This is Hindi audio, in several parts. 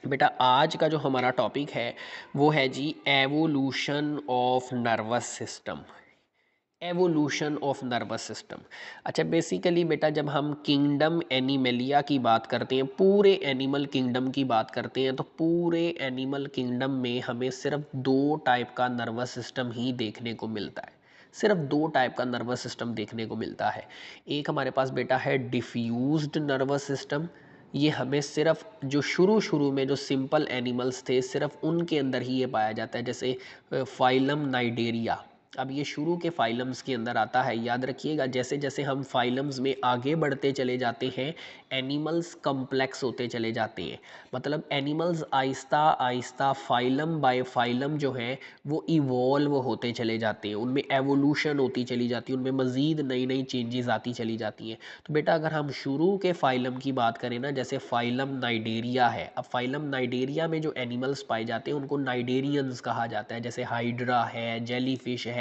बेटा आज का जो हमारा टॉपिक है वो है जी evolution of nervous system. Evolution of nervous system. अच्छा, बेसिकली बेटा जब हम किंगडम एनिमलिया की बात करते हैं, पूरे एनिमल किंगडम की बात करते हैं, तो पूरे एनिमल किंगडम में हमें सिर्फ दो टाइप का नर्वस सिस्टम ही देखने को मिलता है। सिर्फ दो टाइप का नर्वस सिस्टम देखने को मिलता है। एक हमारे पास बेटा है डिफ्यूज्ड नर्वस सिस्टम। ये हमें सिर्फ जो शुरू शुरू में जो सिंपल एनिमल्स थे सिर्फ उनके अंदर ही ये पाया जाता है, जैसे फाइलम नाइडेरिया। अब ये शुरू के फाइलम्स के अंदर आता है। याद रखिएगा, जैसे जैसे हम फाइलम्स में आगे बढ़ते चले जाते हैं एनिमल्स कम्प्लेक्स होते चले जाते हैं। मतलब animals Aahista Aahista phylum bye phylum जो है वो इवॉल्व होते चले जाते हैं, उनमें एवोल्यूशन होती चली जाती है, उनमें मज़ीद नई नई चेंजेस आती चली जाती हैं। तो बेटा अगर हम शुरू के फाइलम की बात करें ना, जैसे फाइलम नाइडेरिया है। अब फाइलम नाइडेरिया में जो एनिमल्स पाए जाते हैं उनको नाइडेरियंस कहा जाता है, जैसे हाइड्रा है, जेलीफिश है।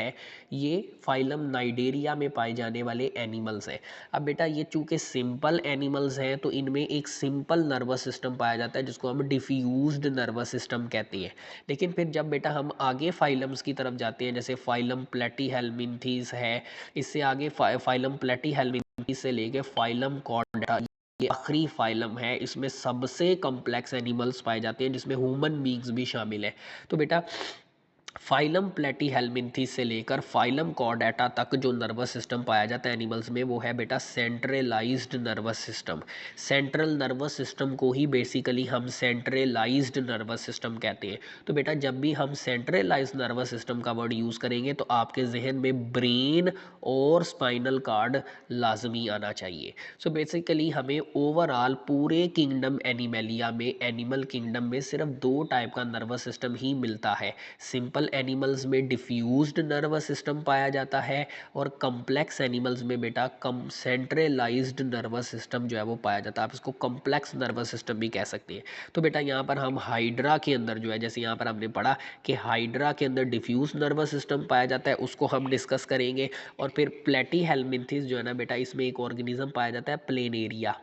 ये फाइलम नाइडेरिया में पाए जाने वाले एनिमल्स हैं। अब बेटा ये चूंकि सिंपल एनिमल्स हैं तो इनमें एक सिंपल नर्वस सिस्टम पाया जाता है जिसको हम डिफ्यूज्ड नर्वस सिस्टम कहते हैं। लेकिन फिर जब बेटा हम आगे फाइलम्स की तरफ जाते हैं, जैसे फाइलम प्लेटीहेल्मिन्थीज है, इससे आगे फाइलम प्लेटीहेल्मिन्थीज से लेके फाइलम कॉर्डेटा, ये आखिरी फाइलम है, इसमें सबसे कॉम्प्लेक्स एनिमल्स पाए जाते हैं जिसमें ह्यूमन बींग्स भी शामिल है। तो बेटा फाइलम प्लेटीहेल्मिन्थीस से लेकर फाइलम कॉर्डेटा तक जो नर्वस सिस्टम पाया जाता है एनिमल्स में वो है बेटा centralised nervous system. Central nervous system को ही बेसिकली हम सेंट्रलाइज्ड नर्वस सिस्टम कहते हैं। तो बेटा जब भी हम सेंट्रलाइज्ड नर्वस सिस्टम का वर्ड यूज़ करेंगे तो आपके जहन में ब्रेन और स्पाइनल कार्ड लाजमी आना चाहिए। सो बेसिकली हमें ओवरऑल पूरे किंगडम एनिमलिया में, एनिमल किंगडम में सिर्फ दो टाइप का नर्वस सिस्टम ही मिलता है। सिंपल एनिमल्स में डिफ्यूज्ड नर्वस सिस्टम पाया जाता है और कम्प्लेक्स एनिमल्स में बेटा कम सेंट्रलाइज्ड नर्वस सिस्टम जो है वो पाया जाता है। आप इसको कम्प्लेक्स नर्वस सिस्टम भी कह सकते हैं। तो बेटा यहाँ पर हम हाइड्रा के अंदर जो है, जैसे यहाँ पर हमने पढ़ा कि हाइड्रा के अंदर डिफ्यूज नर्वस सिस्टम पाया जाता है, उसको हम डिस्कस करेंगे। और फिर प्लेटीहेल्मिन्थीस जो है ना बेटा, इसमें एक ऑर्गेनिज्म पाया जाता है प्लेनेरिया,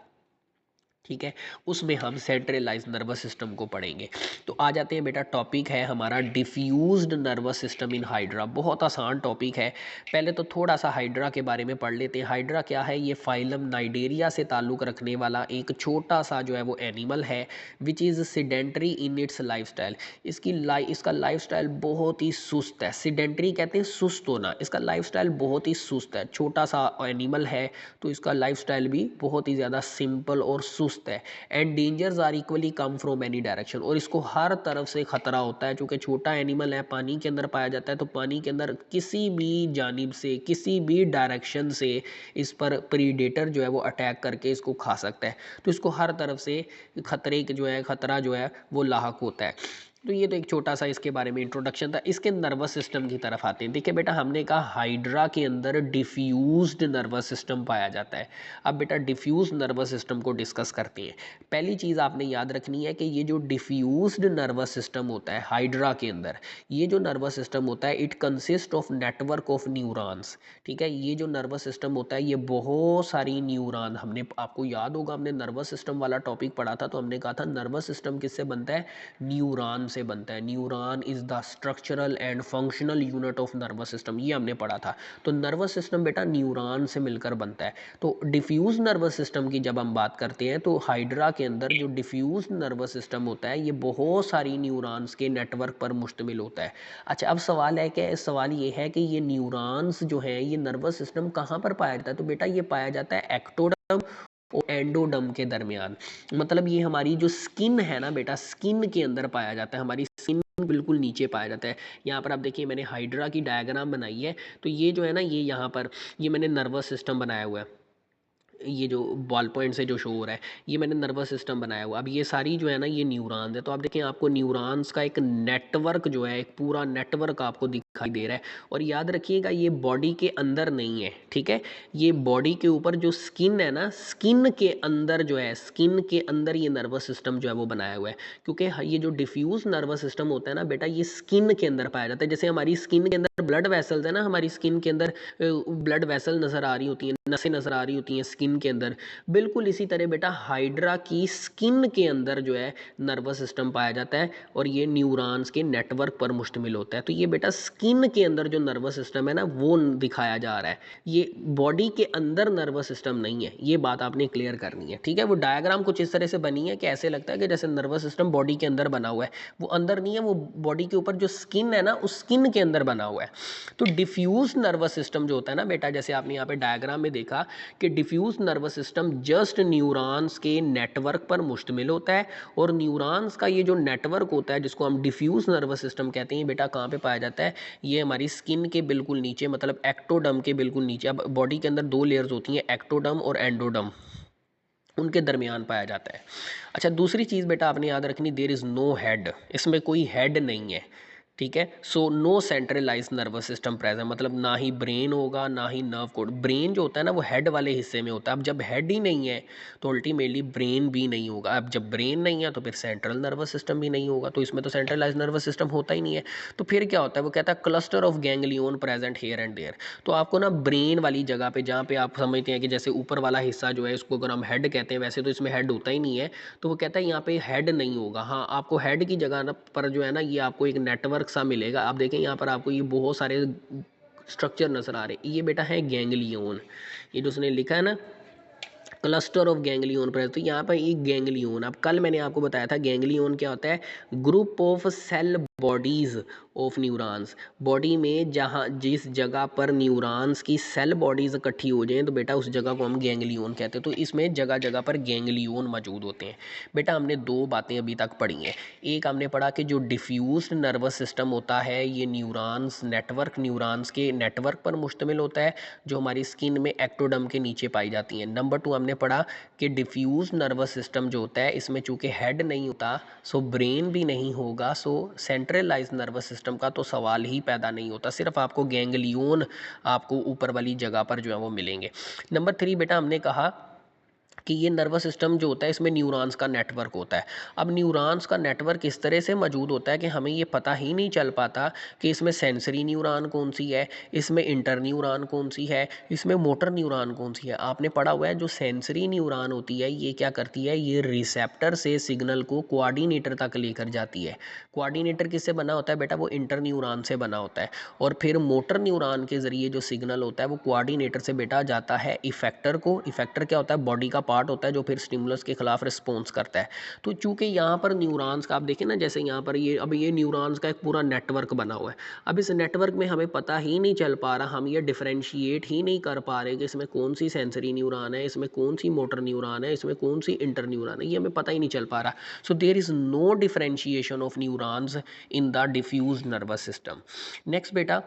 ठीक है, उसमें हम सेंट्रलाइज नर्वस सिस्टम को पढ़ेंगे। तो आ जाते हैं बेटा, टॉपिक है हमारा diffused nervous system in hydra. बहुत आसान टॉपिक है। पहले तो थोड़ा सा हाइड्रा के बारे में पढ़ लेते हैं। हाइड्रा क्या है? ये फाइलम नाइडेरिया से ताल्लुक़ रखने वाला एक छोटा सा जो है वो एनिमल है, which is sedentary in its lifestyle. इसका लाइफस्टाइल बहुत ही सुस्त है। सिडेंट्री कहते हैं सुस्त होना। इसका लाइफस्टाइल बहुत ही सुस्त है। छोटा सा एनिमल है तो इसका लाइफस्टाइल भी बहुत ही ज़्यादा सिंपल और सुस्त है। And dangers are equally come from any direction, और इसको हर तरफ से खतरा होता है। चूंकि छोटा एनिमल है, पानी के अंदर पाया जाता है, तो पानी के अंदर किसी भी जानिब से, किसी भी डायरेक्शन से इस पर प्रीडेटर जो है वो अटैक करके इसको खा सकता है। तो इसको हर तरफ से खतरा जो है वो लाहक होता है। तो ये तो एक छोटा सा इसके बारे में इंट्रोडक्शन था। इसके नर्वस सिस्टम की तरफ आते हैं। देखिए बेटा, हमने कहा हाइड्रा के अंदर डिफ्यूज्ड नर्वस सिस्टम पाया जाता है। अब बेटा डिफ्यूज नर्वस सिस्टम को डिस्कस करते हैं। पहली चीज़ आपने याद रखनी है कि ये जो डिफ्यूज्ड नर्वस सिस्टम होता है हाइड्रा के अंदर, ये जो नर्वस सिस्टम होता है it consist of network of neurons. ठीक है, ये जो नर्वस सिस्टम होता है ये बहुत सारी न्यूरॉन, हमने आपको याद होगा हमने नर्वस सिस्टम वाला टॉपिक पढ़ा था, तो हमने कहा था नर्वस सिस्टम किससे बनता है? न्यूरॉन से बनता है। Neuron is the structural and functional unit of nervous system, ये हमने पढ़ा था। तो नर्वस सिस्टम बेटा न्यूरॉन से मिलकर बनता है। तो डिफ्यूज नर्वस सिस्टम की जब हम बात करते हैं तो हाइड्रा के अंदर जो डिफ्यूज नर्वस सिस्टम होता है ये बहुत सारी न्यूरॉन्स के नेटवर्क पर मुश्तमिल होता है। अच्छा, अब सवाल है कि सवाल ये है कि ये न्यूरॉन्स जो है ये नर्वस सिस्टम कहाँ पर पाया जाता है? तो बेटा ये पाया जाता है एक्टोडर्म और एंडोडर्म के दरमियान। मतलब ये हमारी जो स्किन है ना बेटा, स्किन के अंदर पाया जाता है। हमारी स्किन बिल्कुल नीचे पाया जाता है। यहाँ पर आप देखिए मैंने हाइड्रा की डायग्राम बनाई है। तो ये जो है ना, ये यहाँ पर ये मैंने नर्वस सिस्टम बनाया हुआ है। ये जो बॉल पॉइंट से जो शो हो रहा है ये मैंने नर्वस सिस्टम बनाया हुआ। अब ये सारी जो है ना ये न्यूरॉन्स है। तो आप देखें आपको न्यूरॉन्स का एक नेटवर्क जो है, एक पूरा नेटवर्क आपको दिखाई दे रहा है। और याद रखिएगा ये बॉडी के अंदर नहीं है, ठीक है, ये बॉडी के ऊपर जो स्किन है ना, स्किन के अंदर जो है, स्किन के अंदर ये नर्वस सिस्टम जो है वो बनाया हुआ है। क्योंकि ये जो डिफ्यूज नर्वस सिस्टम होता है ना बेटा, ये स्किन के अंदर पाया जाता है। जैसे हमारी स्किन के अंदर ब्लड वेसल्स है ना, हमारी स्किन के अंदर ब्लड वेसल नज़र आ रही होती हैं, नसें नज़र आ रही होती हैं स्किन स्किन के अंदर, बिल्कुल इसी तरह बेटा हाइड्रा की स्किन के अंदर जो है नर्वस सिस्टम पाया जाता है और ये न्यूरॉन्स के नेटवर्क पर मुश्तमिल होता है। तो ये बेटा स्किन के अंदर जो नर्वस सिस्टम है ना वो दिखाया जा रहा है, ये बॉडी के अंदर नर्वस सिस्टम नहीं है, ये बात आपने क्लियर करनी है। ठीक है, वो डायग्राम कुछ इस तरह से बनी है कि ऐसे लगता है कि जैसे नर्वस सिस्टम बॉडी के अंदर बना हुआ है, वो अंदर नहीं है, वो बॉडी के ऊपर जो स्किन है ना उस स्किन के अंदर बना हुआ है। तो डिफ्यूज नर्वस सिस्टम जो होता है ना बेटा, जैसे आपने यहाँ पे डायग्राम में देखा कि diffuse nervous system just neurons के नेटवर्क पर मुश्तमिल होता है और न्यूरॉन्स का ये जो नेटवर्क होता है जिसको हम डिफ्यूज नर्वस सिस्टम कहते हैं, बेटा कहाँ पे पाया जाता है, ये हमारी स्किन के बिल्कुल नीचे, मतलब एक्टोडर्म के बिल्कुल नीचे। अब बॉडी के अंदर दो लेयर्स होती हैं, एक्टोडर्म और एंडोडर्म, उनके दरमियान पाया जाता है। अच्छा, दूसरी चीज़ बेटा आपने याद रखनी, देयर इज़ नो हेड, इसमें कोई हेड नहीं है। ठीक है, so no centralise nervous system present, मतलब ना ही ब्रेन होगा ना ही नर्व कोड। ब्रेन जो होता है ना वो हेड वाले हिस्से में होता है। अब जब हेड ही नहीं है तो अल्टीमेटली ब्रेन भी नहीं होगा। अब जब ब्रेन नहीं है तो फिर सेंट्रल नर्वस सिस्टम भी नहीं होगा, तो इसमें तो सेंट्रलाइज नर्वस सिस्टम होता ही नहीं है। तो फिर क्या होता है, वो कहता है cluster of ganglion present here and there. तो आपको ना ब्रेन वाली जगह पे, जहाँ पे आप समझते हैं कि जैसे ऊपर वाला हिस्सा जो है इसको अगर हम हेड कहते हैं, वैसे तो इसमें हेड होता ही नहीं है, तो वो कहता है यहाँ पे हेड नहीं होगा। हाँ, आपको हेड की जगह पर जो है ना ये आपको एक नेटवर्क सा मिलेगा। आप देखें यहाँ पर आपको ये बहुत सारे स्ट्रक्चर नजर आ रहे हैं, ये बेटा है गैंग्लियन, ये जो उसने लिखा है ना क्लस्टर ऑफ गैंग्लियन पर, तो यहाँ पर एक गैंग्लियन, अब कल मैंने आपको बताया था गैंग्लियन क्या होता है, group of cell bodies of neurons. Body में जहाँ जिस जगह पर न्यूरॉन्स की सेल बॉडीज इकट्ठी हो जाएं तो बेटा उस जगह को हम गैंग्लियन कहते हैं। तो इसमें जगह जगह पर गैंग्लियन मौजूद होते हैं। बेटा हमने दो बातें अभी तक पढ़ी हैं, एक हमने पढ़ा कि जो डिफ्यूज्ड नर्वस सिस्टम होता है ये न्यूरॉन्स नेटवर्क, न्यूरॉन्स के नेटवर्क पर मुश्तमिल होता है जो हमारी स्किन में एक्टोडर्म के नीचे पाई जाती हैं। नंबर टू हमने पढ़ा कि डिफ्यूज नर्वस सिस्टम जो होता है इसमें चूंकि हेड नहीं होता, सो ब्रेन भी नहीं होगा, सो सेंट्रलाइज नर्वस सिस्टम का तो सवाल ही पैदा नहीं होता, सिर्फ आपको गैंग्लियन आपको ऊपर वाली जगह पर जो है वो मिलेंगे। नंबर थ्री बेटा हमने कहा कि ये नर्वस सिस्टम जो होता है इसमें न्यूरॉन्स का नेटवर्क होता है। अब न्यूरॉन्स का नेटवर्क इस तरह से मौजूद होता है कि हमें ये पता ही नहीं चल पाता कि इसमें सेंसरी न्यूरॉन कौन सी है, इसमें इंटर न्यूरॉन कौन सी है, इसमें मोटर न्यूरॉन कौन सी है। आपने पढ़ा हुआ है जो सेंसरी न्यूरॉन होती है ये क्या करती है, ये रिसेप्टर से सिग्नल को कोऑर्डिनेटर तक लेकर जाती है। कोऑर्डिनेटर किससे बना होता है बेटा, वो इंटर न्यूरॉन से बना होता है। और फिर मोटर न्यूरॉन के ज़रिए जो सिग्नल होता है वो कोऑर्डिनेटर से बेटा जाता है इफेक्टर को। इफेक्टर क्या होता है, बॉडी का पार्ट होता है जो फिर स्टिमुलस के खिलाफ रिस्पॉन्स करता है। तो चूंकि यहाँ पर न्यूरॉन्स का आप देखें ना, जैसे यहाँ पर ये अब ये न्यूरॉन्स का एक पूरा नेटवर्क बना हुआ है। अब इस नेटवर्क में हमें पता ही नहीं चल पा रहा, हम ये डिफरेंशिएट ही नहीं कर पा रहे कि इसमें कौन सी सेंसरी न्यूरॉन है, इसमें कौन सी मोटर न्यूरॉन है, इसमें कौन सी इंटर न्यूरॉन है, ये हमें पता ही नहीं चल पा रहा। So there is no differentiation of neurons in the diffuse nervous system. Next बेटा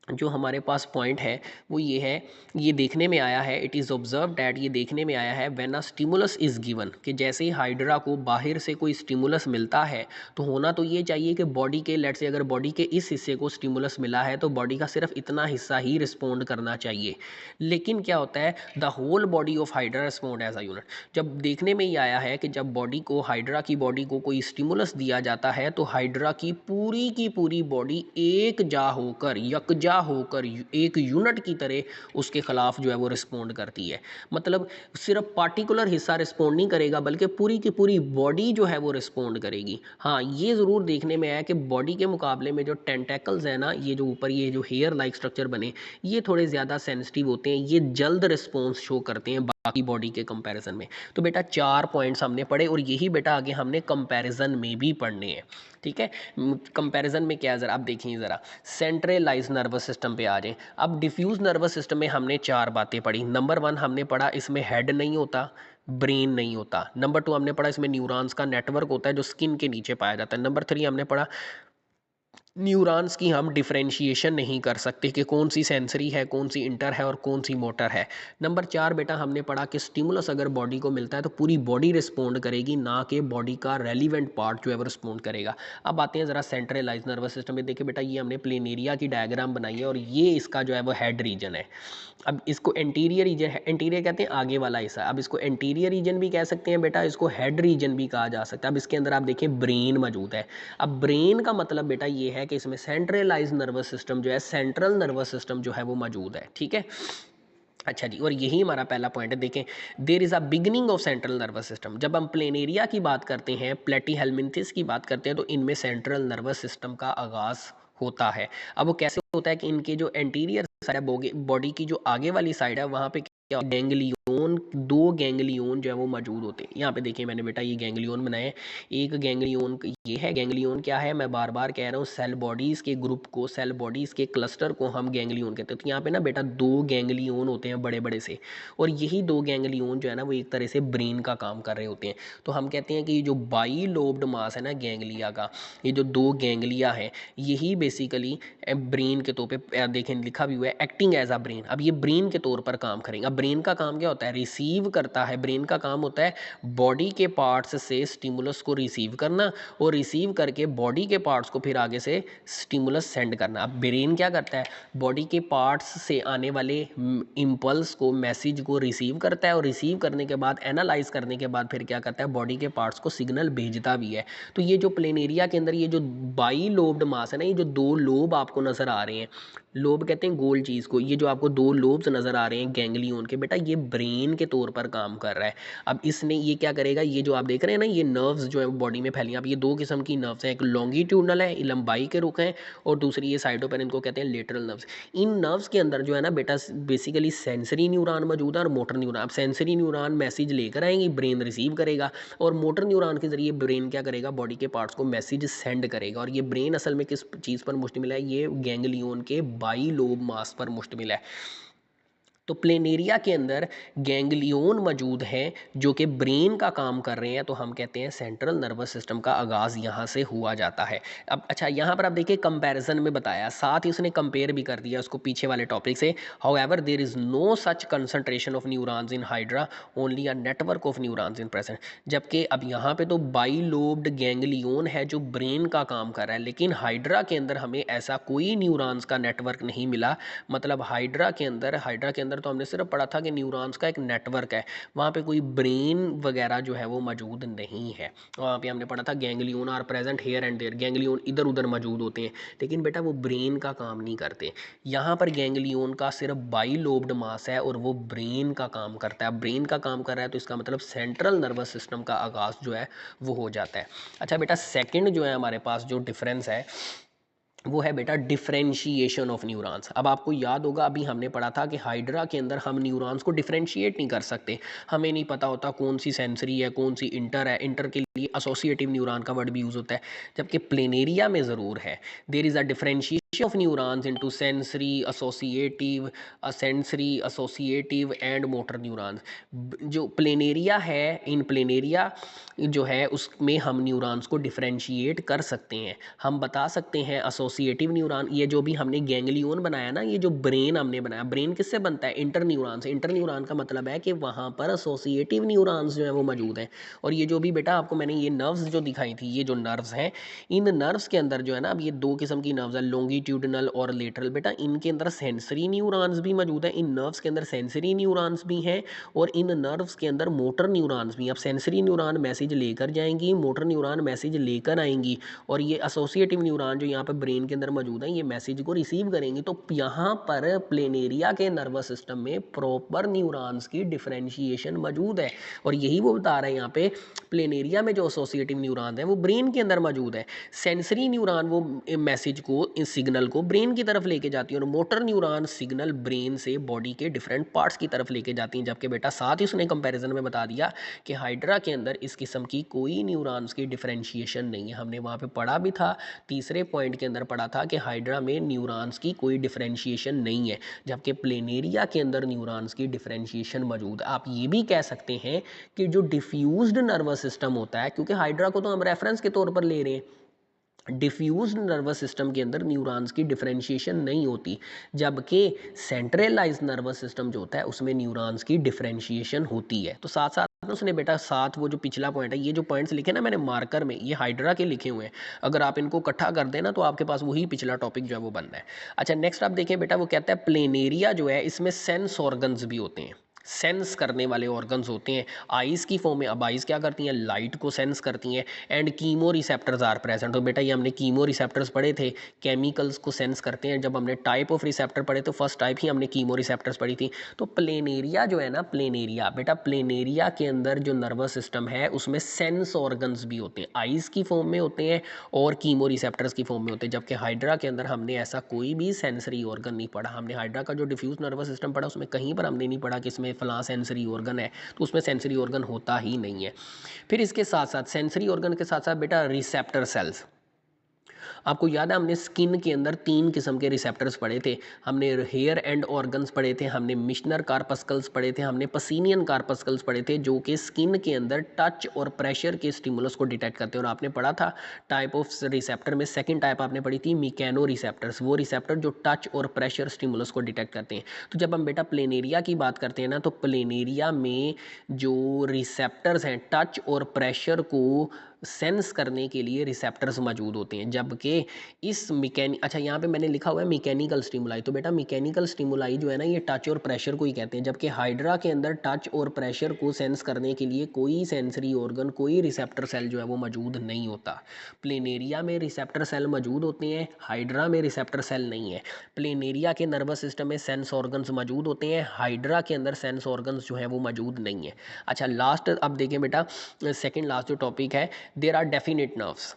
जो हमारे पास पॉइंट है वो ये है, ये देखने में आया है, इट इज़ ऑब्जर्व डैट, ये देखने में आया है when a stimulus is given, कि जैसे ही हाइड्रा को बाहर से कोई स्टिमुलस मिलता है तो होना तो ये चाहिए कि बॉडी के लेट से अगर बॉडी के इस हिस्से को स्टिमुलस मिला है तो बॉडी का सिर्फ इतना हिस्सा ही रिस्पोंड करना चाहिए। लेकिन क्या होता है, the whole body of hydra respond as a unit. जब देखने में ही आया है कि जब बॉडी को, हाइड्रा की बॉडी को कोई स्टिमुलस दिया जाता है तो हाइड्रा की पूरी बॉडी एकजा होकर, यकजा होकर एक यूनिट की तरह उसके खिलाफ जो है वो रिस्पोंड करती है। मतलब सिर्फ पार्टिकुलर हिस्सा रिस्पोंड नहीं करेगा बल्कि पूरी की पूरी बॉडी जो है वो रिस्पोंड करेगी। हाँ, ये ज़रूर देखने में आया कि बॉडी के मुकाबले में जो टेंटेकल्स है ना, ये जो ऊपर ये जो हेयर लाइक स्ट्रक्चर बने, ये थोड़े ज़्यादा सेंसिटिव होते हैं, ये जल्द रिस्पॉन्स शो करते हैं बाकी बॉडी के कंपैरिजन में। तो बेटा 4 पॉइंट्स हमने पढ़े और यही बेटा आगे हमने कंपैरिजन में भी पढ़ने हैं। ठीक है, कंपैरिजन में क्या है ज़रा आप देखिए, ज़रा सेंट्रलाइज नर्वस सिस्टम पे आ जाएं। अब डिफ्यूज नर्वस सिस्टम में हमने 4 बातें पढ़ी। नंबर 1 हमने पढ़ा इसमें हेड नहीं होता, ब्रेन नहीं होता। नंबर 2 हमने पढ़ा इसमें न्यूरॉन्स का नेटवर्क होता है जो स्किन के नीचे पाया जाता है। नंबर 3 हमने पढ़ा न्यूरॉन्स की हम डिफरेंशिएशन नहीं कर सकते कि कौन सी सेंसरी है, कौन सी इंटर है और कौन सी मोटर है। नंबर 4 बेटा हमने पढ़ा कि स्टिमुलस अगर बॉडी को मिलता है तो पूरी बॉडी रिस्पोंड करेगी, ना कि बॉडी का रेलिवेंट पार्ट जो है वो रिस्पोंड करेगा। अब आते हैं ज़रा सेंट्रलाइज नर्वस सिस्टम में। देखिए बेटा ये हमने प्लेनेरिया की डायग्राम बनाई है और ये इसका जो है वो हेड रीजन है। अब इसको एंटीरियर रीजन है, एंटीरियर कहते हैं आगे वाला हिस्सा। अब इसको एंटीरियर रीजन भी कह सकते हैं बेटा, इसको हेड रीजन भी कहा जा सकता है। अब इसके अंदर आप देखिए ब्रेन मौजूद है। अब ब्रेन का मतलब बेटा ये है कि इसमें सेंट्रलाइज नर्वस सिस्टम जो है, सेंट्रल नर्वस सिस्टम जो है वो मौजूद है। ठीक है, अच्छा जी, और यही हमारा पहला पॉइंट है। देखें, there is a beginning of central nervous system. जब हम प्लेनेरिया की बात करते हैं, प्लेटीहेल्मिन्थिस की बात करते हैं, तो इनमें सेंट्रल नर्वस सिस्टम का आगाज़ होता है। अब वो कैसे होता है कि इनके जो एंटीरियर साइड है, बॉडी की जो आगे वाली साइड है, वहाँ पे क्या गैंग्लियोन, दो गैंग्लियोन जो है वो मौजूद होते हैं। यहाँ पे देखिए मैंने बेटा ये गैंग्लियोन बनाए। एक गैंग्लियोन ये है, गैंग्लियोन क्या है, मैं बार बार कह रहा हूँ, सेल बॉडीज़ के ग्रुप को, सेल बॉडीज़ के क्लस्टर को हम गैंग्लियोन कहते हैं। तो यहाँ पे ना बेटा दो गैंग्लियोन होते हैं बड़े बड़े से, और यही दो गैंग्लियोन जो है ना वो एक तरह से ब्रेन का काम कर रहे होते हैं। तो हम कहते हैं कि ये जो बाई लोब्ड मास है ना गैंग्लिया का, ये जो दो गैंग्लिया है, यही बेसिकली ब्रेन के तौर पे देखें लिखा भी हुआ है, एक्टिंग एज अ ब्रेन। अब ये ब्रेन के तौर पर काम करेंगे। अब ब्रेन का काम क्या होता है, रिसीव करता है। ब्रेन का काम होता है बॉडी के पार्ट्स से स्टिमुलस को रिसीव करना, और रिसीव करके बॉडी के पार्ट्स को फिर आगे से स्टिमुलस सेंड करना। अब ब्रेन क्या करता है, बॉडी के पार्ट्स से आने वाले इम्पल्स को, मैसेज को रिसीव करता है, और रिसीव करने के बाद एनालाइज करने के बाद फिर क्या करता है, बॉडी के पार्ट्स को सिग्नल भेजता भी है। तो ये जो प्लेनेरिया के अंदर ये जो बाई लोब्ड मास है ना, ये जो दो लोब आपको नज़र आ रहे हैं, लोब कहते हैं गोल चीज़ को, ये जो आपको दो लोब्स नज़र आ रहे हैं गैंग्लियोन के, बेटा ये ब्रेन के तौर पर काम कर रहा है। अब इसने ये क्या करेगा, ये जो आप देख रहे हैं ना, ये नर्व्स जो है बॉडी में फैली हैं। अब ये दो किस्म की नर्व्स हैं, एक लॉन्गिट्यूडनल है, लंबाई के रुख हैं, और दूसरी ये साइडों पर, इनको कहते हैं लेटरल नर्व्स। इन नर्व्स के अंदर जो है ना बेटा बेसिकली सेंसरी न्यूरॉन मौजूद है और मोटर न्यूरॉन। अब सेंसरी न्यूरॉन मैसेज लेकर आएंगे, ब्रेन रिसीव करेगा, और मोटर न्यूरॉन के जरिए ब्रेन क्या करेगा, बॉडी के पार्ट्स को मैसेज सेंड करेगा। और ये ब्रेन असल में किस चीज़ पर मुश्तमिल है, ये गैंग्लियोन के बाई लोब मास पर मुश्तमिल है। तो प्लेनेरिया के अंदर गैंग्लियोन मौजूद हैं जो कि ब्रेन का काम कर रहे हैं, तो हम कहते हैं सेंट्रल नर्वस सिस्टम का आगाज़ यहाँ से हुआ जाता है। अब अच्छा, यहाँ पर आप देखिए कंपैरिजन में बताया, साथ ही उसने कंपेयर भी कर दिया उसको पीछे वाले टॉपिक से। However there is no such concentration of neurons in hydra, only a network of neurons in present. जबकि अब यहाँ पे तो बाई लोब्ड गैंग्लियोन है जो ब्रेन का काम कर रहा है, लेकिन हाइड्रा के अंदर हमें ऐसा कोई न्यूरॉन्स का नेटवर्क नहीं मिला। मतलब हाइड्रा के अंदर तो हमने सिर्फ पढ़ा था कि न्यूरॉन्स का एक नेटवर्क है, वहाँ पे कोई ब्रेन वगैरह जो है वो मौजूद नहीं है। वहाँ पे हमने पढ़ा था ganglion are present here and there, ganglion इधर उधर मौजूद होते हैं, लेकिन बेटा वो ब्रेन का काम नहीं करते। यहाँ पर गैंग्लियोन का सिर्फ बाई लोब्ड मास है और वो ब्रेन का काम करता है। ब्रेन का काम कर रहा है तो इसका मतलब सेंट्रल नर्वस सिस्टम का आगाज़ जो है वो हो जाता है। अच्छा बेटा, सेकेंड जो है हमारे पास जो डिफरेंस है वो है बेटा डिफरेंशिएशन ऑफ न्यूरॉन्स। अब आपको याद होगा अभी हमने पढ़ा था कि हाइड्रा के अंदर हम न्यूरॉन्स को डिफरेंशिएट नहीं कर सकते, हमें नहीं पता होता कौन सी सेंसरी है कौन सी इंटर है, इंटर के लिए एसोसिएटिव न्यूरॉन का वर्ड भी यूज़ होता है, जबकि प्लेनेरिया में ज़रूर है। There is a differentiation of neurons into sensory associative and motor neurons. जो प्लेनेरिया है, इन प्लेनेरिया जो है उसमें हम न्यूरॉन्स को डिफरेंशिएट कर सकते हैं। हम बता सकते हैं एसोसिएटिव न्यूरॉन, ये जो भी हमने गैंग्लियोन बनाया ना, ये जो ब्रेन हमने बनाया, ब्रेन किससे बनता है, इंटर न्यूरॉन से। इंटर न्यूरॉन का मतलब है कि वहाँ पर एसोसिएटिव न्यूरॉन्स जो है वो मौजूद हैं। और ये जो भी बेटा आपको मैंने ये नर्व्स जो दिखाई थी, ये जो नर्व्स हैं, इन नर्व्स के अंदर जो है ना, अब ये दो किस्म की नर्व्स है, लॉन्गिट्यूडनल और लेटरल। बेटा इनके अंदर सेंसरी न्यूरॉन्स भी मौजूद हैं, इन नर्व्स के अंदर सेंसरी न्यूरॉन्स भी हैं, और इन नर्व्स के अंदर मोटर न्यूरॉन्स भी। अब सेंसरी न्यूरॉन मैसेज लेकर जाएंगी, मोटर न्यूरॉन मैसेज लेकर आएंगी, और ये एसोसिएटिव न्यूरॉन जो यहाँ पर ब्रेन के अंदर मौजूद है, ये मैसेज को रिसीव करेंगी। तो यहाँ पर प्लेनेरिया के नर्वस सिस्टम में प्रॉपर न्यूरॉन्स की डिफरेंशिएशन मौजूद है, और यही वो बता रहे हैं यहाँ पे, प्लेनेरिया में जो एसोसिएटिव न्यूरॉन है वो ब्रेन के अंदर मौजूद है। सेंसरी न्यूरॉन वो मैसेज को, इस सिग्नल को ब्रेन की तरफ लेके जाती है, और मोटर न्यूरॉन सिग्नल ब्रेन से बॉडी के डिफरेंट पार्ट्स की तरफ लेके जाती हैं। जबकि बेटा साथ ही उसने कंपैरिजन में बता दिया कि हाइड्रा के अंदर इस किस्म की कोई न्यूरॉन्स की डिफरेंशिएशन नहीं है। हमने वहाँ पे पढ़ा भी था, तीसरे पॉइंट के अंदर पढ़ा था कि हाइड्रा में न्यूरॉन्स की कोई डिफरेंशिएशन नहीं है, जबकि प्लेनेरिया के अंदर न्यूरॉन्स की डिफरेंशिएशन मौजूद है। आप ये भी कह सकते हैं कि जो डिफ्यूज्ड नर्वस सिस्टम होता है, क्योंकि हाइड्रा को तो हम रेफरेंस के तौर पर ले रहे हैं, डिफ्यूज्ड नर्वस सिस्टम के अंदर न्यूरॉन्स की डिफरेंशिएशन नहीं होती, जबकि सेंट्रलाइज्ड नर्वस सिस्टम जो होता है उसमें न्यूरॉन्स की डिफरेंशिएशन होती है। तो साथ साथ में उसने बेटा साथ वो जो पिछला पॉइंट है, ये जो पॉइंट्स लिखे ना मैंने मार्कर में, ये हाइड्रा के लिखे हुए हैं, अगर आप इनको इकट्ठा कर देना तो आपके पास वही पिछला टॉपिक जो है वो बनना है। अच्छा नेक्स्ट आप देखें बेटा, वो कहता है प्लेनेरिया जो है इसमें सेंस ऑर्गन्स भी होते हैं। सेंस करने वाले ऑर्गन्स होते हैं आइज़ की फॉर्म में। अब आइज़ क्या करती हैं, लाइट को सेंस करती हैं। And chemo receptors are present. तो बेटा ये हमने कीमो रिसेप्टर्स पढ़े थे, केमिकल्स को सेंस करते हैं। जब हमने टाइप ऑफ रिसेप्टर पढ़े तो फर्स्ट टाइप ही हमने कीमो रिसेप्टर्स पढ़ी थी। तो प्लेनेरिया जो है ना, प्लेनेरिया बेटा, प्लेनेरिया के अंदर जो नर्वस सिस्टम है उसमें सेंस ऑर्गन्स भी होते हैं, आइज़ की फॉर्म में होते हैं और कीमो रिसेप्टर्स की फॉर्म में होते हैं। जबकि हाइड्रा के अंदर हमने ऐसा कोई भी सेंसरी ऑर्गन नहीं पढ़ा। हमने हाइड्रा का जो डिफ्यूज नर्वस सिस्टम पढ़ा उसमें कहीं पर हमने नहीं पढ़ा कि इसमें फलां सेंसरी ऑर्गन है, तो उसमें सेंसरी ऑर्गन होता ही नहीं है। फिर इसके साथ साथ सेंसरी ऑर्गन के साथ साथ बेटा रिसेप्टर सेल्स। आपको याद है हमने स्किन के अंदर 3 किस्म के रिसेप्टर्स पढ़े थे। हमने हेयर एंड ऑर्गन्स पढ़े थे, हमने मिशनर कार्पस्कल्स पढ़े थे, हमने पसीनियन कार्पस्कल्स पढ़े थे, जो कि स्किन के अंदर टच और प्रेशर के स्टिमुलस को डिटेक्ट करते हैं। और आपने पढ़ा था टाइप ऑफ रिसेप्टर में सेकंड टाइप आपने पढ़ी थी मिकैनो रिसेप्टर्स, वो रिसेप्टर जो टच और प्रेशर स्टिमुलस को डिटेक्ट करते हैं। तो जब हम बेटा प्लेनेरिया की बात करते हैं ना, तो प्लेनेरिया में जो रिसेप्टर्स हैं टच और प्रेशर को सेंस करने के लिए रिसेप्टर्स मौजूद होते हैं। जबकि इस अच्छा यहाँ पे मैंने लिखा हुआ है मैकेनिकल स्टिमुलाई, तो बेटा मैकेनिकल स्टिमुलाई जो है ना ये टच और प्रेशर को ही कहते हैं। जबकि हाइड्रा के अंदर टच और प्रेशर को सेंस करने के लिए कोई सेंसरी ऑर्गन, कोई रिसेप्टर सेल जो है वो मौजूद नहीं होता। प्लेनेरिया में रिसेप्टर सेल मौजूद होते हैं, हाइड्रा में रिसेप्टर सेल नहीं है। प्लेनेरिया के नर्वस सिस्टम में सेंस ऑर्गन्स मौजूद होते हैं, हाइड्रा के अंदर सेंस ऑर्गन्स जो है वो मौजूद नहीं है। अच्छा लास्ट अब देखें बेटा, सेकेंड लास्ट जो टॉपिक है, देर आर डेफिनेट नर्व्स।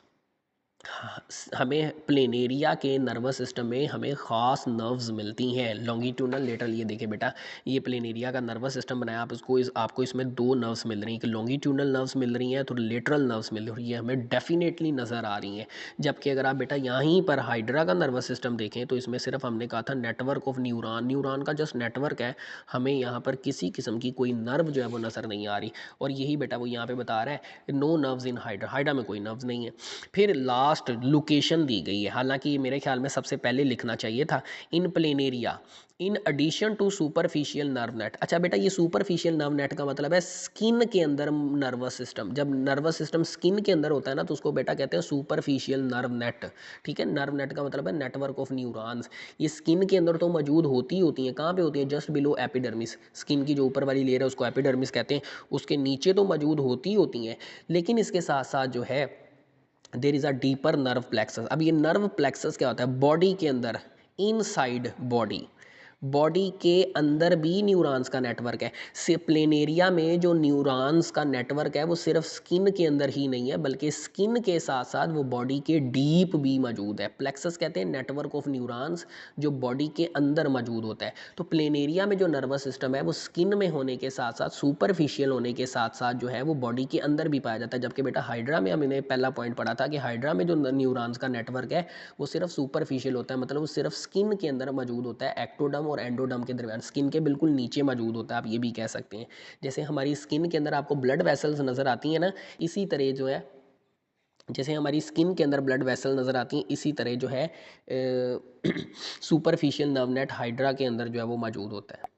हमें प्लेनेरिया के नर्वस सिस्टम में हमें ख़ास नर्व्स मिलती हैं, लॉन्गिट्यूडनल लेटरल। ये देखिए बेटा, ये प्लेनेरिया का नर्वस सिस्टम बनाया आप इसको, आपको इसमें 2 नर्व्स मिल रही हैं, कि लॉन्गिट्यूडनल नर्व्स मिल रही हैं तो लेटरल नर्व्स मिल रही है, हमें डेफिनेटली नज़र आ रही हैं। जबकि अगर आप बेटा यहीं पर हाइड्रा का नर्वस सिस्टम देखें तो इसमें सिर्फ हमने कहा था नेटवर्क ऑफ न्यूरॉन, न्यूरॉन का जस्ट नेटवर्क है, हमें यहाँ पर किसी किस्म की कोई नर्व जो है वो नज़र नहीं आ रही। और यही बेटा वो यहाँ पर बता रहा है no nerves in hydra, hydra में कोई नर्व्स नहीं है। फिर लास्ट लोकेशन दी गई है, हालांकि मेरे ख्याल में सबसे पहले लिखना चाहिए था in planaria in addition to superficial nerve net. अच्छा बेटा ये सुपरफिशियल नर्व नेट का मतलब है स्किन के अंदर नर्वस सिस्टम। जब नर्वस सिस्टम स्किन के अंदर होता है ना तो उसको बेटा कहते हैं सुपरफिशियल नर्व नेट। ठीक है, नर्व नेट का मतलब है नेटवर्क ऑफ न्यूरॉन्स। ये स्किन के अंदर तो मौजूद होती हैं, कहाँ पे होती हैं, जस्ट बिलो एपिडर्मिस। स्किन की जो ऊपर वाली लेयर है उसको एपिडर्मिस कहते हैं, उसके नीचे तो मौजूद होती हैं, लेकिन इसके साथ साथ जो है there is a deeper nerve plexus. अब ये नर्व प्लेक्सस क्या होता है, बॉडी के अंदर, इनसाइड बॉडी, बॉडी के अंदर भी न्यूरॉन्स का नेटवर्क है। से प्लेनेरिया में जो न्यूरॉन्स का नेटवर्क है वो सिर्फ स्किन के अंदर ही नहीं है, बल्कि स्किन के साथ साथ वो बॉडी के डीप भी मौजूद है। प्लेक्सस कहते हैं नेटवर्क ऑफ न्यूरॉन्स जो बॉडी के अंदर मौजूद होता है। तो प्लेनेरिया में जो नर्वस सिस्टम है वो स्किन में होने के साथ साथ, सुपरफिशियल होने के साथ साथ जो है वो बॉडी के अंदर भी पाया जाता है। जबकि बेटा हाइड्रा में हमने पहला पॉइंट पढ़ा था कि हाइड्रा में जो न्यूरॉन्स का नेटवर्क है वो सिर्फ सुपरफिशियल होता है, मतलब वो सिर्फ स्किन के अंदर मौजूद होता है, एक्टोडर्म और एंडोडर्म के दरमियान, स्किन के बिल्कुल नीचे मौजूद होता है, आप ये भी कह सकते हैं। जैसे हमारी स्किन के अंदर आपको ब्लड वेसल्स नज़र आती हैं ना, इसी तरह जो है, जैसे हमारी स्किन के अंदर ब्लड वेसल नज़र आती हैं, इसी तरह जो है सुपरफिशियल नर्व नेट हाइड्रा के अंदर जो है वो मौजूद होता है।